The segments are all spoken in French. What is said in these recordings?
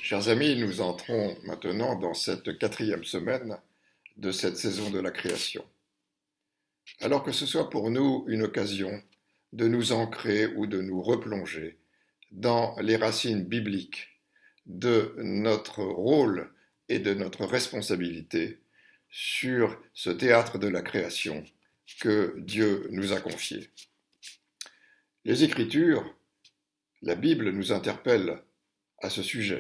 Chers amis, nous entrons maintenant dans cette quatrième semaine de cette saison de la création. Alors que ce soit pour nous une occasion de nous ancrer ou de nous replonger dans les racines bibliques de notre rôle et de notre responsabilité sur ce théâtre de la création que Dieu nous a confié. Les Écritures, la Bible nous interpelle à ce sujet.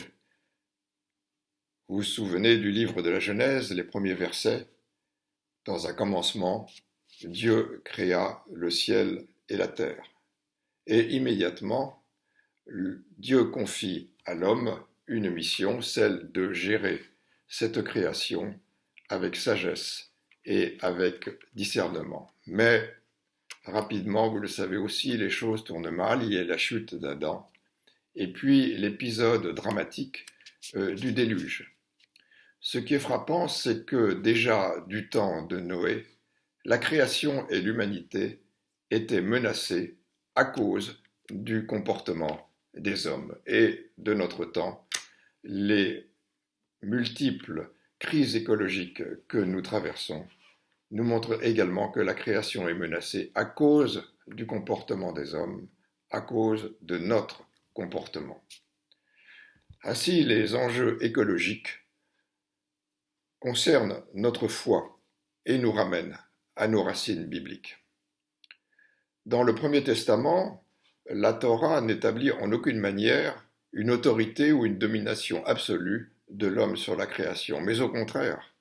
Vous vous souvenez du livre de la Genèse, les premiers versets. Dans un commencement, Dieu créa le ciel et la terre. Et immédiatement, Dieu confie à l'homme une mission, celle de gérer cette création avec sagesse et avec discernement. Mais rapidement, vous le savez aussi, les choses tournent mal. Il y a la chute d'Adam et puis l'épisode dramatique du déluge. Ce qui est frappant, c'est que déjà du temps de Noé, la création et l'humanité étaient menacées à cause du comportement des hommes. Et de notre temps, les multiples crises écologiques que nous traversons nous montrent également que la création est menacée à cause du comportement des hommes, à cause de notre comportement. Ainsi, les enjeux écologiques concernent notre foi et nous ramènent à nos racines bibliques. Dans le Premier Testament, la Torah n'établit en aucune manière une autorité ou une domination absolue de l'homme sur la création, mais au contraire,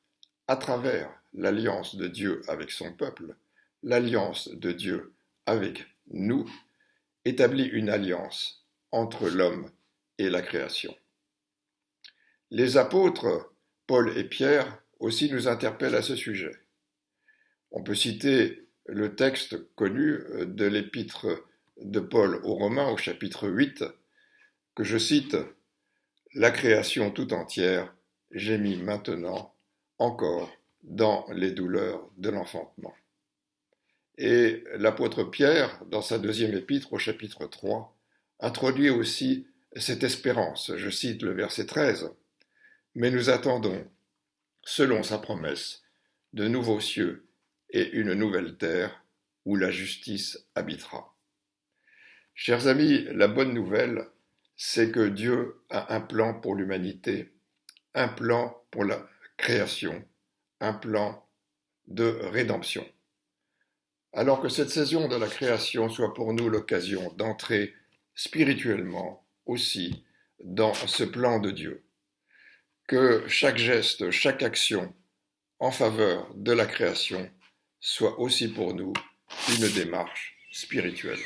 à travers l'alliance de Dieu avec son peuple, l'alliance de Dieu avec nous, établit une alliance entre l'homme et la création. Les apôtres, Paul et Pierre, aussi nous interpellent à ce sujet. On peut citer le texte connu de l'épître de Paul aux Romains au chapitre 8, que je cite « La création tout entière gémit maintenant encore dans les douleurs de l'enfantement ». Et l'apôtre Pierre, dans sa deuxième épître au chapitre 3, introduit aussi cette espérance. Je cite le verset 13. « Mais nous attendons, selon sa promesse, de nouveaux cieux et une nouvelle terre où la justice habitera. » Chers amis, la bonne nouvelle, c'est que Dieu a un plan pour l'humanité, un plan pour la création, un plan de rédemption. Alors que cette saison de la création soit pour nous l'occasion d'entrer spirituellement aussi dans ce plan de Dieu. Que chaque geste, chaque action en faveur de la création soit aussi pour nous une démarche spirituelle.